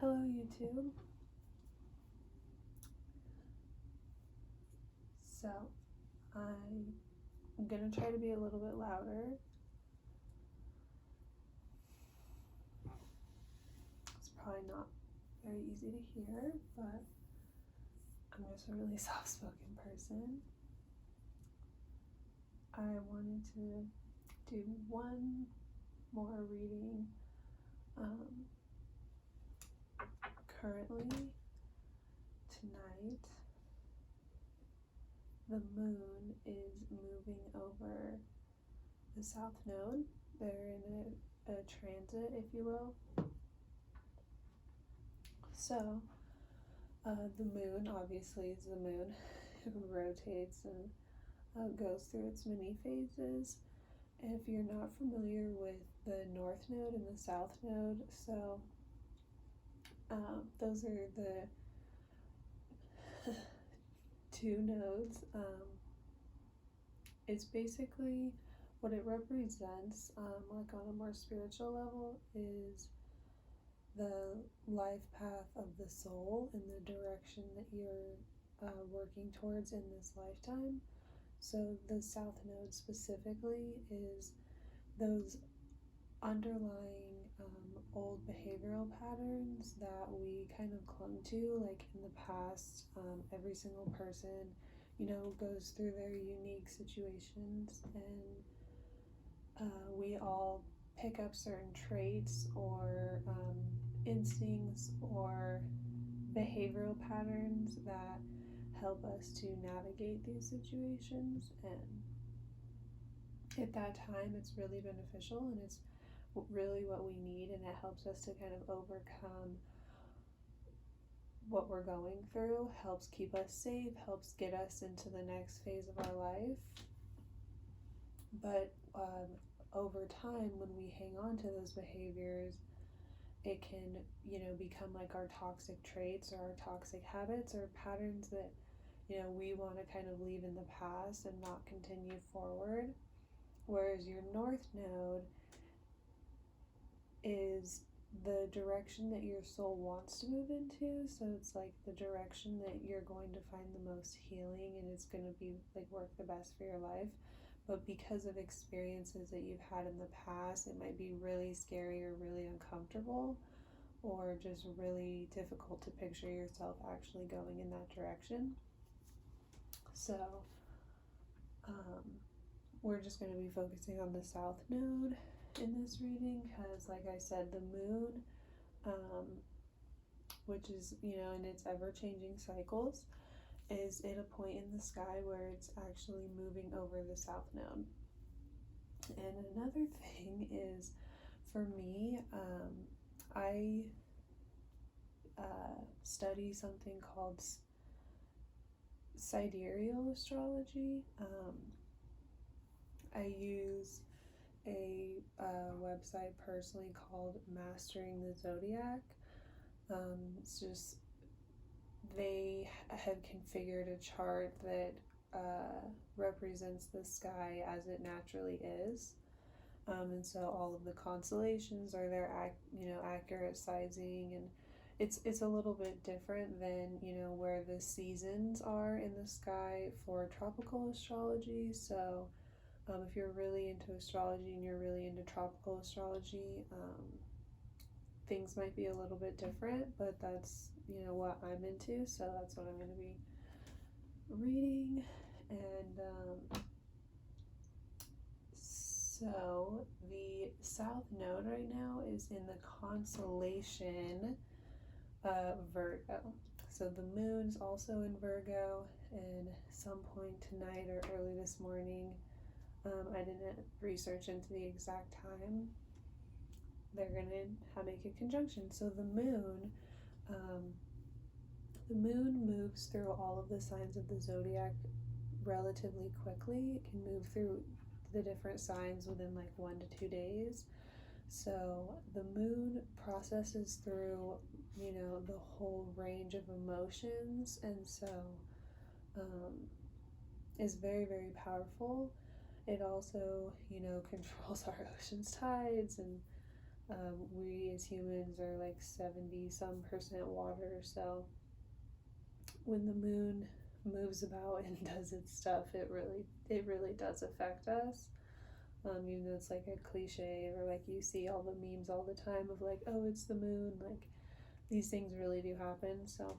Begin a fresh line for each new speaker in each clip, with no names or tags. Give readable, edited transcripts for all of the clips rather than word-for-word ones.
Hello YouTube. So I'm gonna try to be a little bit louder. It's probably not very easy to hear, but I'm just a really soft-spoken person. I wanted to do one more reading. Currently, tonight, the moon is moving over the South Node. They're in a transit, if you will. So, the moon obviously is the moon. It rotates and goes through its many phases. If you're not familiar with the North Node and the South Node, so those are the two nodes. It's basically what it represents, like on a more spiritual level, is the life path of the soul and the direction that you're working towards in this lifetime. So the South Node specifically is those underlying old behavioral patterns that we kind of clung to, like in the past. Every single person, goes through their unique situations, and we all pick up certain traits or instincts or behavioral patterns that help us to navigate these situations. And at that time, it's really beneficial, and it's really what we need, and it helps us to kind of overcome what we're going through, helps keep us safe, helps get us into the next phase of our life. But over time, when we hang on to those behaviors, it can, become like our toxic traits or our toxic habits or patterns that, we want to kind of leave in the past and not continue forward. Whereas your North Node is the direction that your soul wants to move into. So it's like the direction that you're going to find the most healing, and it's going to be like work the best for your life. But because of experiences that you've had in the past, it might be really scary or really uncomfortable, or just really difficult to picture yourself actually going in that direction. So we're just going to be focusing on the South Node in this reading, because like I said, the moon, which is, in its ever-changing cycles, is at a point in the sky where it's actually moving over the South Node. And another thing is, for me, I study something called sidereal astrology. I use a website personally called Mastering the Zodiac. It's just, they have configured a chart that represents the sky as it naturally is. And so all of the constellations are their accurate sizing, and it's a little bit different than where the seasons are in the sky for tropical astrology. So if you're really into astrology and you're really into tropical astrology, things might be a little bit different, but that's what I'm into, so that's what I'm going to be reading. And so the South Node right now is in the constellation Virgo. So the moon's also in Virgo, and some point tonight or early this morning, I didn't research into the exact time, they're going to make a conjunction. So the moon moves through all of the signs of the zodiac relatively quickly. It can move through the different signs within like 1 to 2 days. So the moon processes through, the whole range of emotions, and so is very, very powerful. It also, controls our ocean's tides and We as humans are like 70% water, so when the moon moves about and does its stuff, it really does affect us. Even though it's like a cliche, or like you see all the memes all the time of like, oh, it's the moon, like these things really do happen. So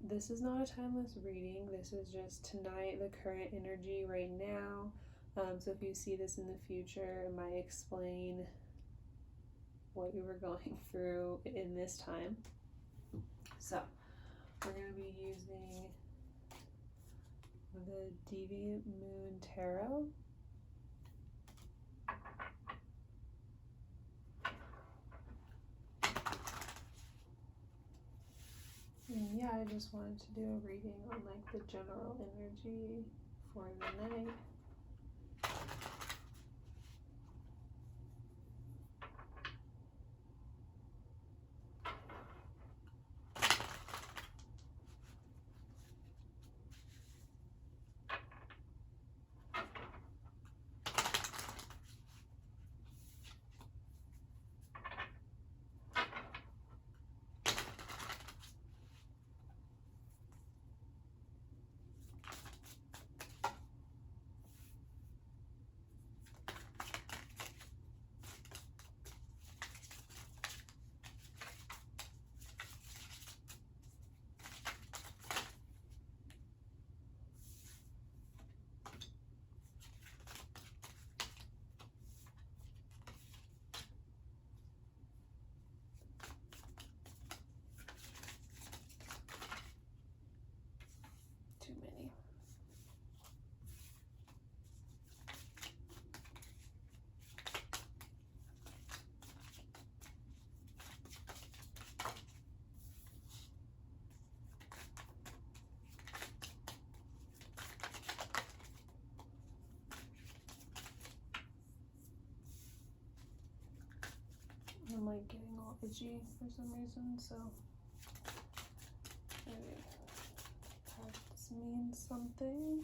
this is not a timeless reading. This is just tonight, the current energy right now. So if you see this in the future, it might explain what you were going through in this time. So we're going to be using the Deviant Moon Tarot. And yeah, I just wanted to do a reading on like the general energy for the night. Too many. I'm like getting all itchy for some reason, so maybe this means something.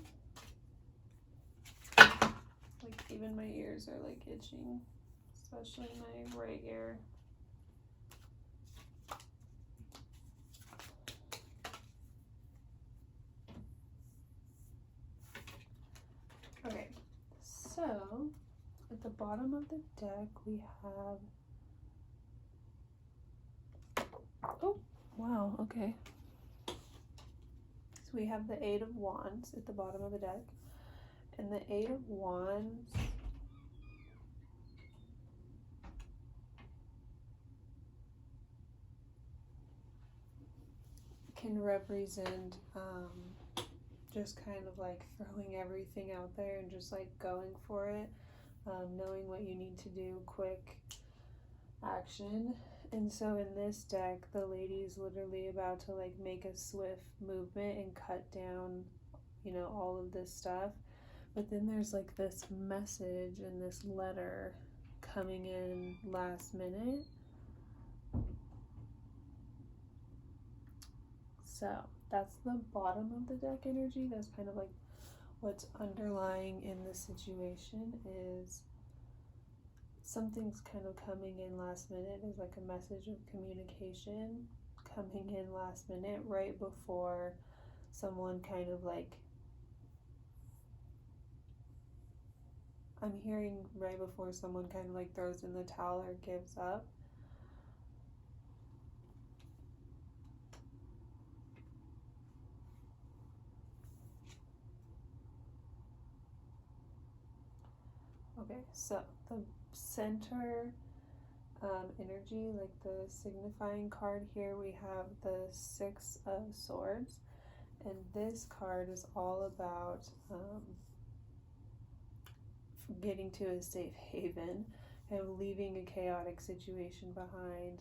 Like even my ears are like itching, especially my right ear. Okay, so at the bottom of the deck we have, oh wow, okay. So we have the Eight of Wands at the bottom of the deck, and the Eight of Wands can represent just kind of like throwing everything out there and just like going for it, knowing what you need to do, quick action. And so in this deck, the lady's literally about to like make a swift movement and cut down, you know, all of this stuff. But then there's like this message and this letter coming in last minute. So that's the bottom of the deck energy. That's kind of like what's underlying in the situation is something's kind of coming in last minute. There's like a message of communication coming in last minute right before someone kind of like, I'm hearing right before someone kind of like throws in the towel or gives up. Okay, so the center energy, like the signifying card here, we have the Six of Swords, and this card is all about getting to a safe haven and leaving a chaotic situation behind,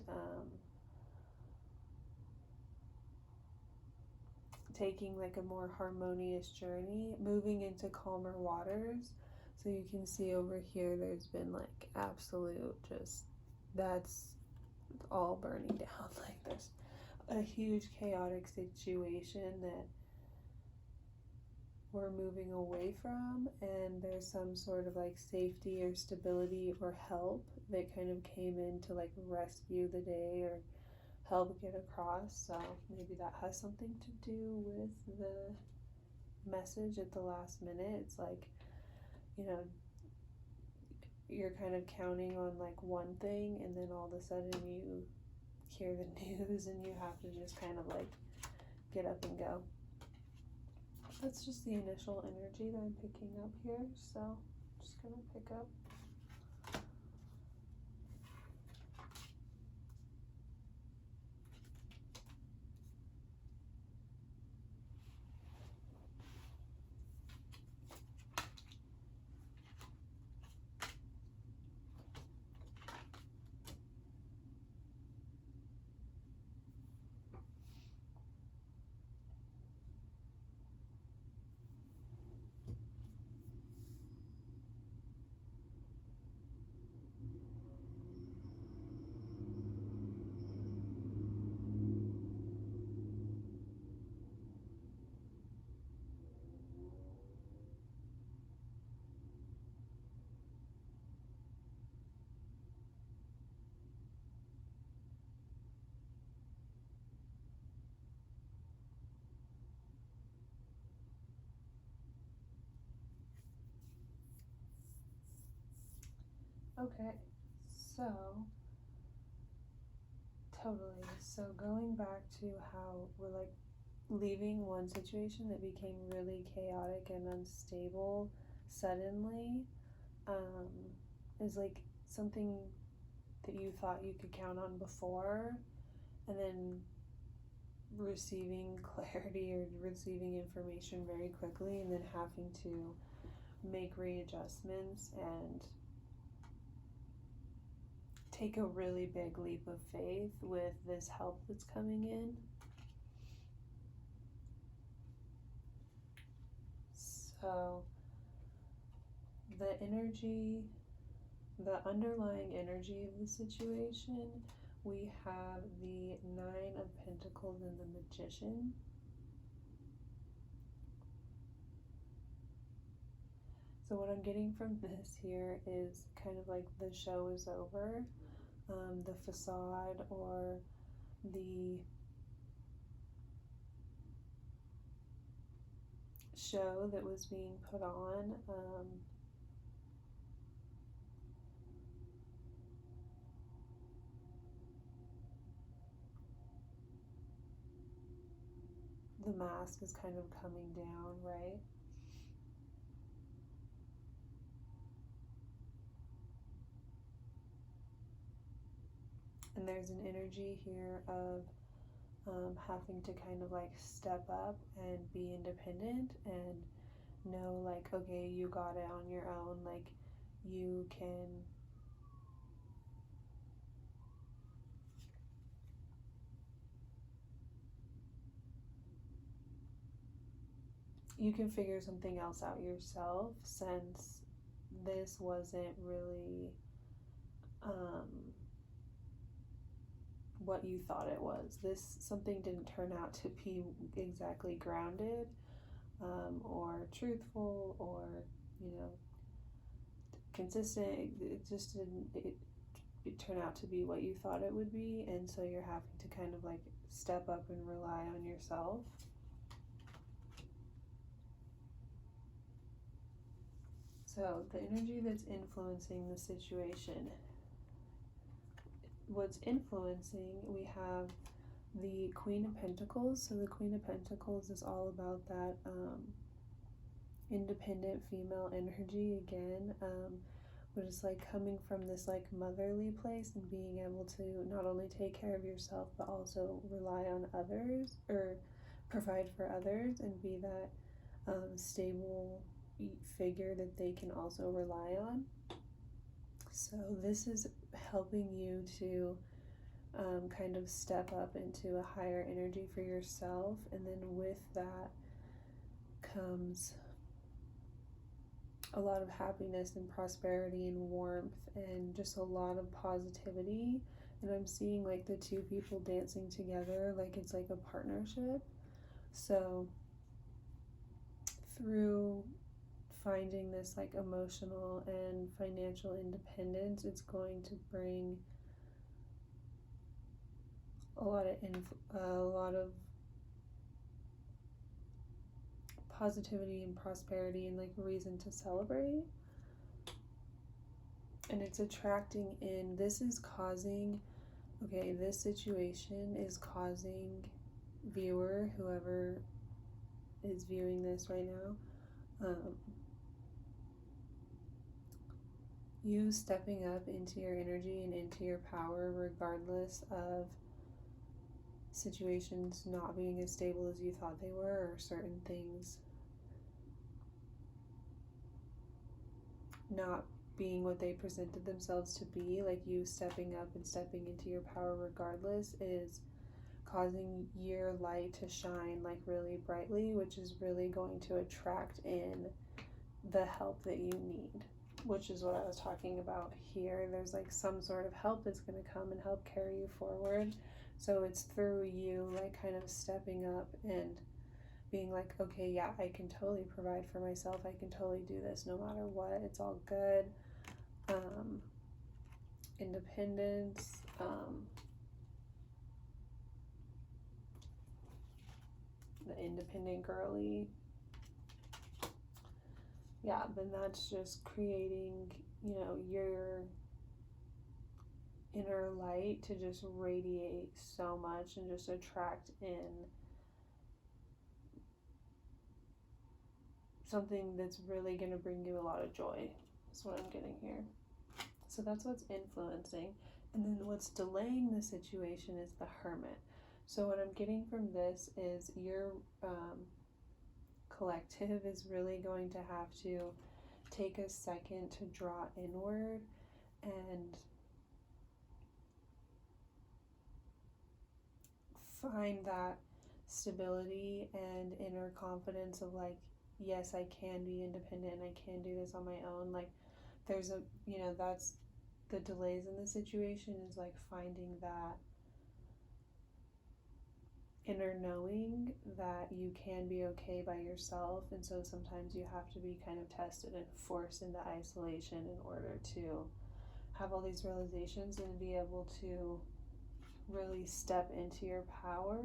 taking like a more harmonious journey, moving into calmer waters. So you can see over here there's been like absolute just, that's all burning down. Like there's a huge chaotic situation that were moving away from, and there's some sort of like safety or stability or help that kind of came in to like rescue the day or help get across. So maybe that has something to do with the message at the last minute. It's like, you know, you're kind of counting on like one thing, and then all of a sudden you hear the news and you have to just kind of like get up and go. That's just the initial energy that I'm picking up here, so I'm just gonna pick up. Okay, so totally. So going back to how we're like leaving one situation that became really chaotic and unstable suddenly, is like something that you thought you could count on before, and then receiving clarity or receiving information very quickly, and then having to make readjustments and take a really big leap of faith with this help that's coming in. So the energy, the underlying energy of the situation, we have the Nine of Pentacles and the Magician. So what I'm getting from this here is kind of like the show is over. The facade or the show that was being put on, the mask is kind of coming down, right? And there's an energy here of having to kind of like step up and be independent and know like, okay, you got it on your own, like you can figure something else out yourself, since this wasn't really what you thought it was. Something didn't turn out to be exactly grounded or truthful or, you know, consistent. It just didn't it turn out to be what you thought it would be, and so you're having to kind of like step up and rely on yourself. So the energy that's influencing the situation, what's influencing, we have the Queen of Pentacles. So the Queen of Pentacles is all about that independent female energy again, but it's like coming from this like motherly place and being able to not only take care of yourself but also rely on others or provide for others and be that stable figure that they can also rely on. So this is helping you to kind of step up into a higher energy for yourself, and then with that comes a lot of happiness and prosperity and warmth and just a lot of positivity. And I'm seeing like the two people dancing together, like it's like a partnership. So through finding this like emotional and financial independence, it's going to bring a lot of positivity and prosperity and like reason to celebrate. And it's attracting in, this situation is causing viewer, whoever is viewing this right now, you stepping up into your energy and into your power regardless of situations not being as stable as you thought they were, or certain things not being what they presented themselves to be. Like, you stepping up and stepping into your power regardless is causing your light to shine like really brightly, which is really going to attract in the help that you need, which is what I was talking about here. There's like some sort of help that's going to come and help carry you forward. So it's through you like kind of stepping up and being like, okay, yeah, I can totally provide for myself. I can totally do this no matter what. It's all good. Independence. The independent girly. Yeah, then that's just creating, your inner light to just radiate so much and just attract in something that's really going to bring you a lot of joy. That's what I'm getting here. So that's what's influencing. And then what's delaying the situation is the Hermit. So what I'm getting from this is your collective is really going to have to take a second to draw inward and find that stability and inner confidence of like, yes, I can be independent and I can do this on my own. Like, there's that's the delays in the situation, is like finding that inner knowing that you can be okay by yourself. And so sometimes you have to be kind of tested and forced into isolation in order to have all these realizations and be able to really step into your power,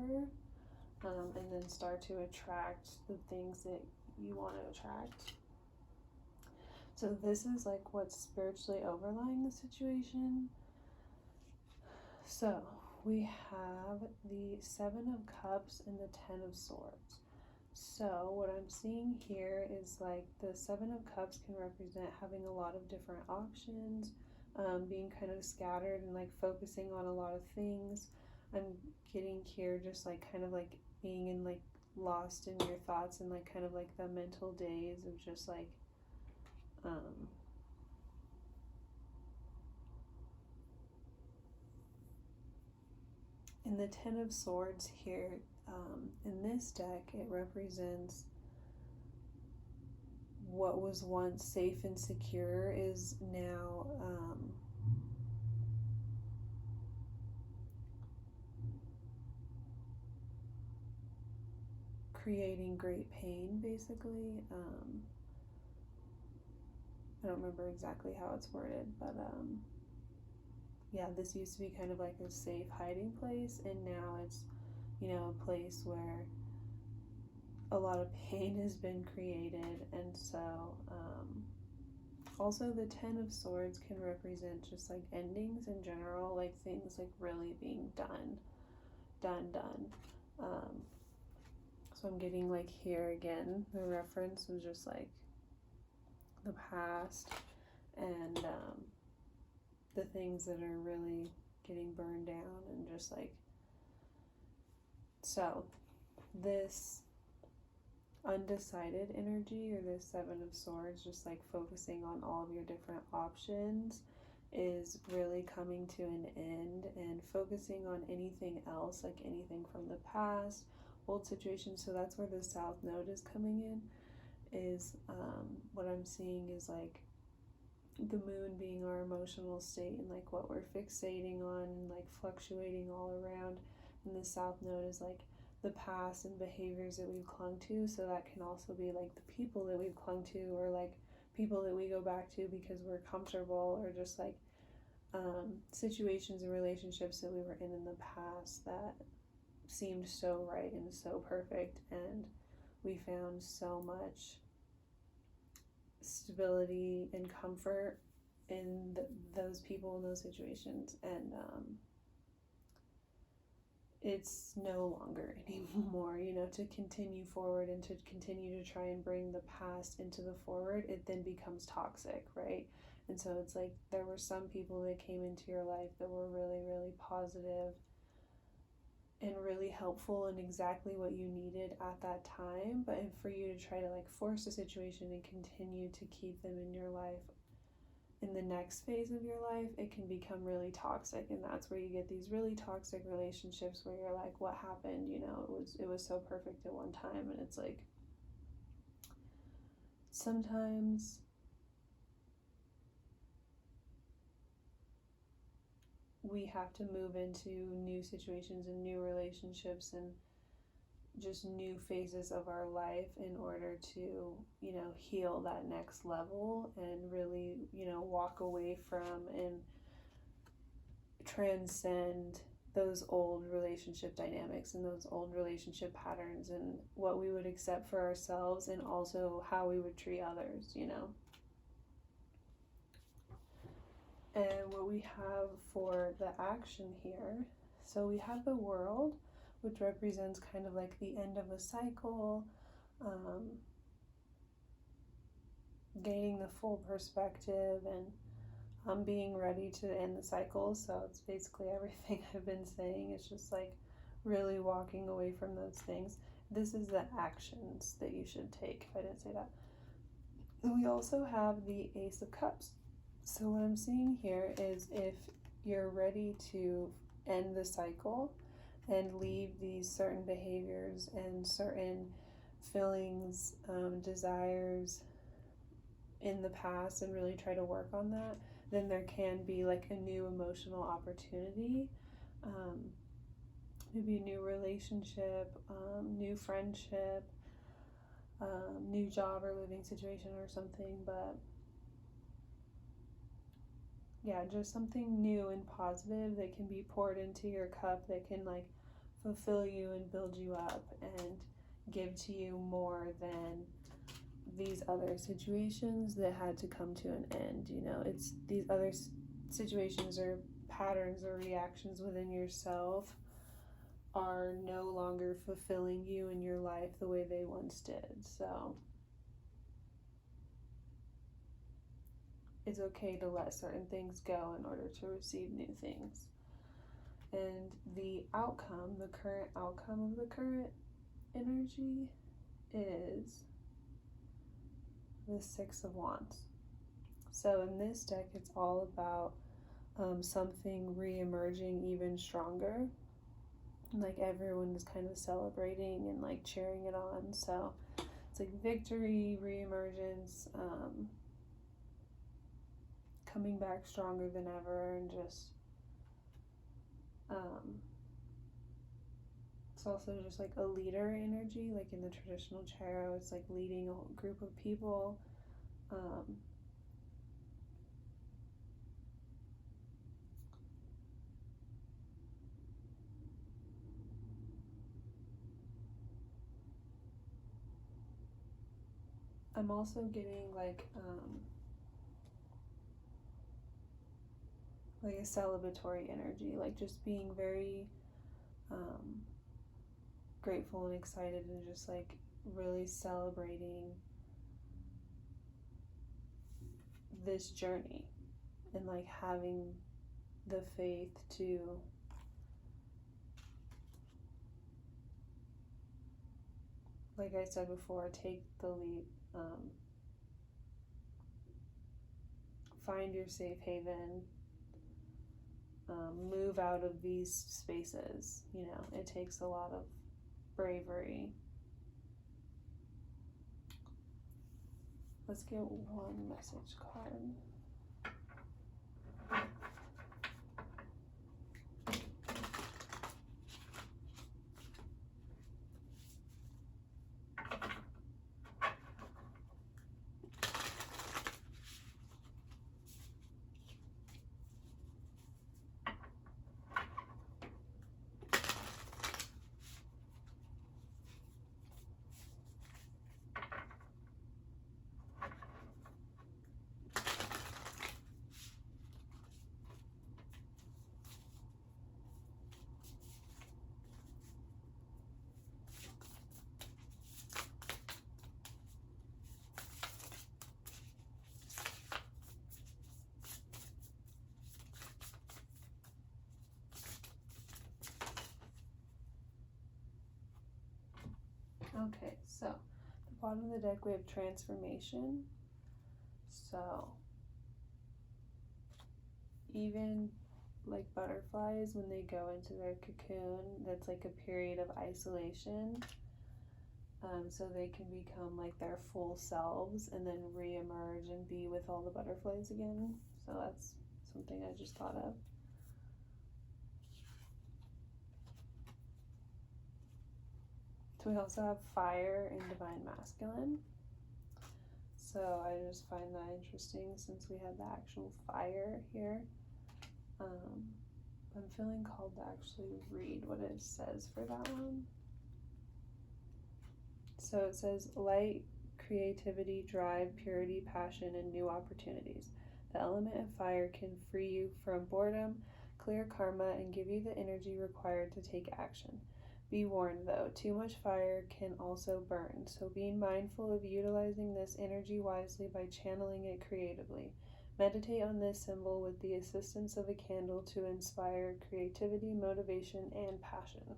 and then start to attract the things that you want to attract. So this is like what's spiritually overlying the situation. So we have the Seven of Cups and the Ten of Swords. So what I'm seeing here is like the Seven of Cups can represent having a lot of different options, being kind of scattered and like focusing on a lot of things. I'm getting here just like kind of like being in like lost in your thoughts and like kind of like the mental days of just like in the Ten of Swords here, in this deck, it represents what was once safe and secure is now creating great pain, basically. I don't remember exactly how it's worded, but yeah, this used to be kind of like a safe hiding place, and now it's, a place where a lot of pain has been created. And so also the Ten of Swords can represent just like endings in general, like things like really being done. So I'm getting like here again, the reference was just like the past and the things that are really getting burned down, and just like, so this undecided energy, or this Seven of Swords, just like focusing on all of your different options, is really coming to an end, and focusing on anything else, like anything from the past, old situations. So that's where the South Node is coming in, is what I'm seeing is like the moon being our emotional state and like what we're fixating on and like fluctuating all around, and the South Node is like the past and behaviors that we've clung to. So that can also be like the people that we've clung to, or like people that we go back to because we're comfortable, or just like situations and relationships that we were in the past that seemed so right and so perfect, and we found so much stability and comfort in those people and those situations, and it's no longer anymore, you know, to continue forward and to continue to try and bring the past into the forward. It then becomes toxic, right? And so it's like there were some people that came into your life that were really, really positive and really helpful and exactly what you needed at that time, but for you to try to like force a situation and continue to keep them in your life in the next phase of your life, it can become really toxic. And that's where you get these really toxic relationships where you're like, what happened? You know, it was so perfect at one time. And it's like, sometimes we have to move into new situations and new relationships and just new phases of our life in order to, you know, heal that next level and really, you know, walk away from and transcend those old relationship dynamics and those old relationship patterns and what we would accept for ourselves, and also how we would treat others, you know. And what we have for the action here, so we have the world, which represents kind of like the end of a cycle, gaining the full perspective, and being ready to end the cycle. So it's basically everything I've been saying. It's just like really walking away from those things. This is the actions that you should take, if I didn't say that. And we also have the Ace of Cups. So what I'm seeing here is if you're ready to end the cycle and leave these certain behaviors and certain feelings, desires in the past, and really try to work on that, then there can be like a new emotional opportunity, maybe a new relationship, new friendship, new job or living situation or something. But yeah, just something new and positive that can be poured into your cup that can like fulfill you and build you up and give to you more than these other situations that had to come to an end. You know, it's these other situations or patterns or reactions within yourself are no longer fulfilling you in your life the way they once did. So it's okay to let certain things go in order to receive new things. And the outcome, the current outcome of the current energy is the Six of Wands. So in this deck, it's all about something re-emerging even stronger. Like everyone is kind of celebrating and like cheering it on. So it's like victory, re-emergence, coming back stronger than ever, and just it's also just like a leader energy, like in the traditional tarot, it's like leading a whole group of people. I'm also getting like a celebratory energy, like just being very grateful and excited, and just like really celebrating this journey, and like having the faith to like I said before, take the leap, find your safe haven, move out of these spaces. You know, it takes a lot of bravery. Let's get one message card. Okay, so the bottom of the deck we have transformation. So even like butterflies, when they go into their cocoon, that's like a period of isolation. So they can become like their full selves and then re-emerge and be with all the butterflies again. So that's something I just thought of. So we also have fire and divine masculine. So I just find that interesting since we have the actual fire here. I'm feeling called to actually read what it says for that one. So it says light, creativity, drive, purity, passion, and new opportunities. The element of fire can free you from boredom, clear karma, and give you the energy required to take action. Be warned though, too much fire can also burn, so be mindful of utilizing this energy wisely by channeling it creatively. Meditate on this symbol with the assistance of a candle to inspire creativity, motivation, and passion.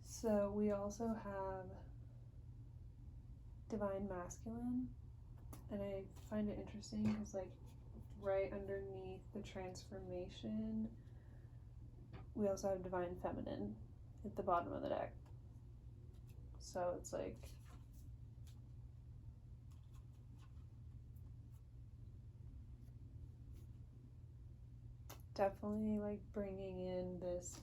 So we also have divine masculine, and I find it interesting because like right underneath the transformation, we also have divine feminine at the bottom of the deck. So it's like definitely like bringing in this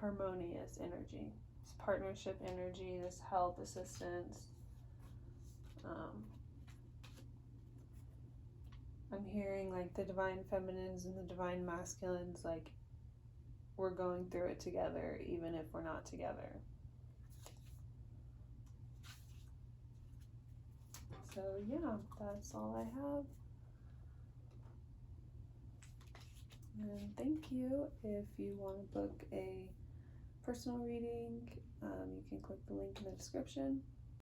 harmonious energy, this partnership energy, this help, assistance. I'm hearing like the divine feminines and the divine masculines, like we're going through it together even if we're not together. So yeah, that's all I have. And thank you. If you want to book a personal reading, you can click the link in the description.